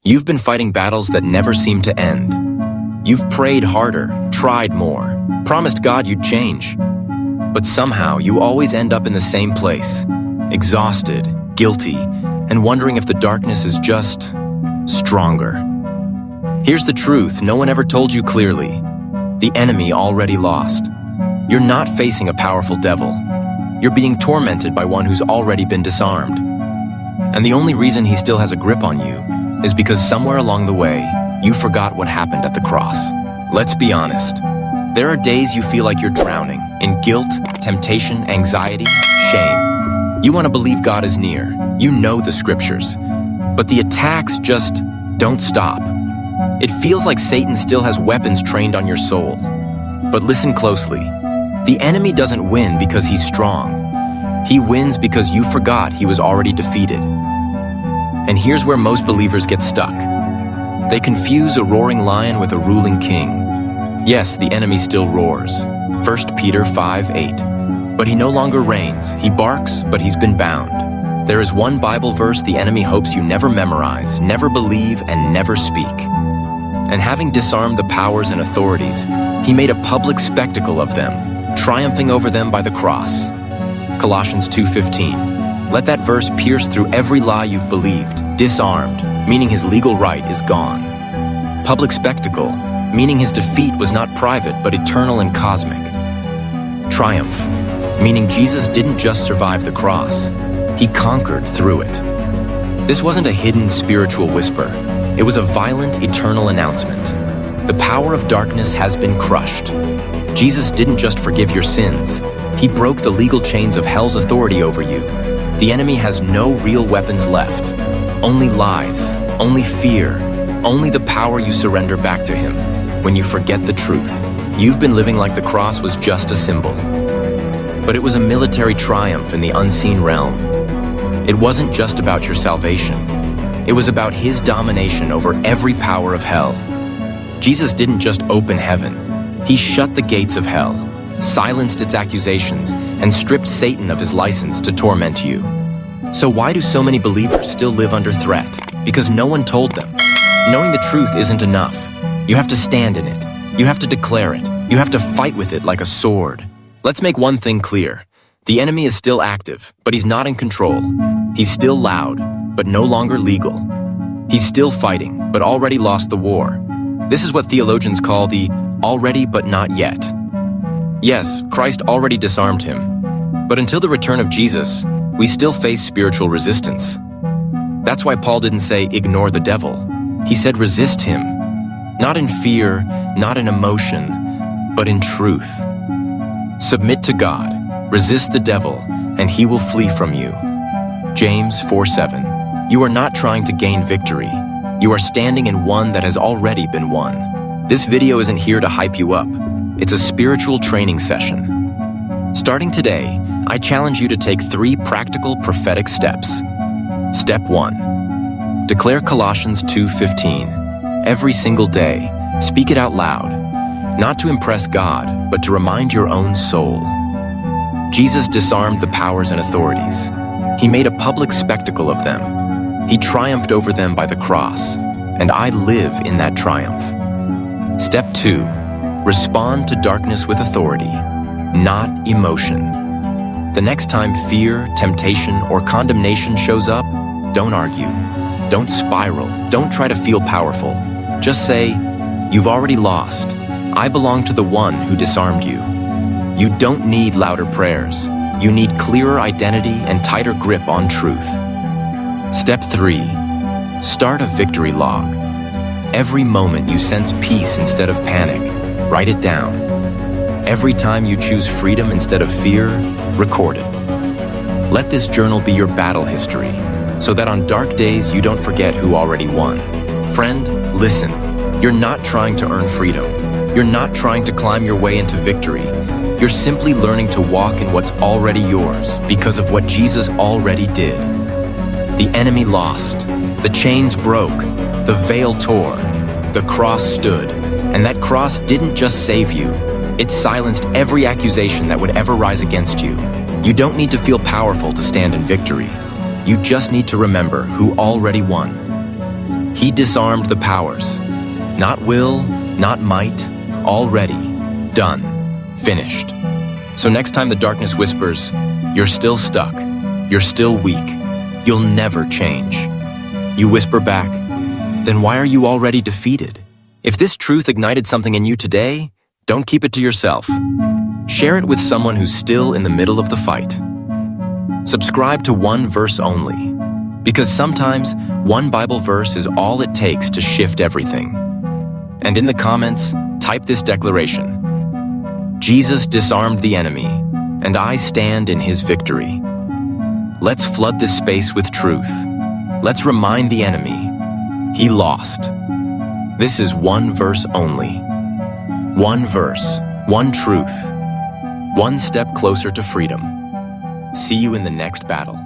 You've been fighting battles that never seem to end. You've prayed harder, tried more, promised God you'd change. But somehow you always end up in the same place, exhausted, guilty, and wondering if the darkness is just stronger. Here's the truth no one ever told you clearly. The enemy already lost. You're not facing a powerful devil. You're being tormented by one who's already been disarmed. And the only reason he still has a grip on you is because somewhere along the way, you forgot what happened at the cross. Let's be honest. There are days you feel like you're drowning in guilt, temptation, anxiety, shame. You want to believe God is near. You know the scriptures. But the attacks just don't stop. It feels like Satan still has weapons trained on your soul. But listen closely. The enemy doesn't win because he's strong. He wins because you forgot he was already defeated. And here's where most believers get stuck. They confuse a roaring lion with a ruling king. Yes, the enemy still roars. 1 Peter 5:8. But he no longer reigns. He barks, but he's been bound. There is one Bible verse the enemy hopes you never memorize, never believe, and never speak. And having disarmed the powers and authorities, he made a public spectacle of them, triumphing over them by the cross. Colossians 2:15. Let that verse pierce through every lie you've believed. Disarmed, meaning his legal right is gone. Public spectacle, meaning his defeat was not private but eternal and cosmic. Triumph, meaning Jesus didn't just survive the cross, he conquered through it. This wasn't a hidden spiritual whisper. It was a violent, eternal announcement. The power of darkness has been crushed. Jesus didn't just forgive your sins. He broke the legal chains of hell's authority over you. The enemy has no real weapons left. Only lies, only fear, only the power you surrender back to him when you forget the truth. You've been living like the cross was just a symbol. But it was a military triumph in the unseen realm. It wasn't just about your salvation. It was about his domination over every power of hell. Jesus didn't just open heaven. He shut the gates of hell, silenced its accusations, and stripped Satan of his license to torment you. So why do so many believers still live under threat? Because no one told them. Knowing the truth isn't enough. You have to stand in it. You have to declare it. You have to fight with it like a sword. Let's make one thing clear. The enemy is still active, but he's not in control. He's still loud, but no longer legal. He's still fighting, but already lost the war. This is what theologians call the already but not yet. Yes, Christ already disarmed him. But until the return of Jesus, we still face spiritual resistance. That's why Paul didn't say ignore the devil. He said resist him. Not in fear, not in emotion, but in truth. Submit to God, resist the devil, and he will flee from you. James 4:7. You are not trying to gain victory. You are standing in one that has already been won. This video isn't here to hype you up. It's a spiritual training session. Starting today, I challenge you to take 3 practical prophetic steps. Step 1. Declare Colossians 2:15. Every single day, speak it out loud. Not to impress God, but to remind your own soul. Jesus disarmed the powers and authorities. He made a public spectacle of them. He triumphed over them by the cross, and I live in that triumph. Step 2. Respond to darkness with authority, not emotion. The next time fear, temptation, or condemnation shows up, don't argue. Don't spiral. Don't try to feel powerful. Just say, you've already lost. I belong to the one who disarmed you. You don't need louder prayers. You need clearer identity and tighter grip on truth. Step 3. Start a victory log. Every moment you sense peace instead of panic, write it down. Every time you choose freedom instead of fear, record it. Let this journal be your battle history, so that on dark days you don't forget who already won. Friend, listen. You're not trying to earn freedom. You're not trying to climb your way into victory. You're simply learning to walk in what's already yours because of what Jesus already did. The enemy lost. The chains broke. The veil tore. The cross stood. And that cross didn't just save you. It silenced every accusation that would ever rise against you. You don't need to feel powerful to stand in victory. You just need to remember who already won. He disarmed the powers. Not will, not might, already. Done. Finished. So next time the darkness whispers, "You're still stuck. You're still weak. You'll never change," you whisper back, "Then why are you already defeated?" If this truth ignited something in you today, don't keep it to yourself. Share it with someone who's still in the middle of the fight. Subscribe to one verse only, because sometimes one Bible verse is all it takes to shift everything. And in the comments, type this declaration: Jesus disarmed the enemy, and I stand in his victory. Let's flood this space with truth. Let's remind the enemy, he lost. This is one verse only. One verse, one truth, one step closer to freedom. See you in the next battle.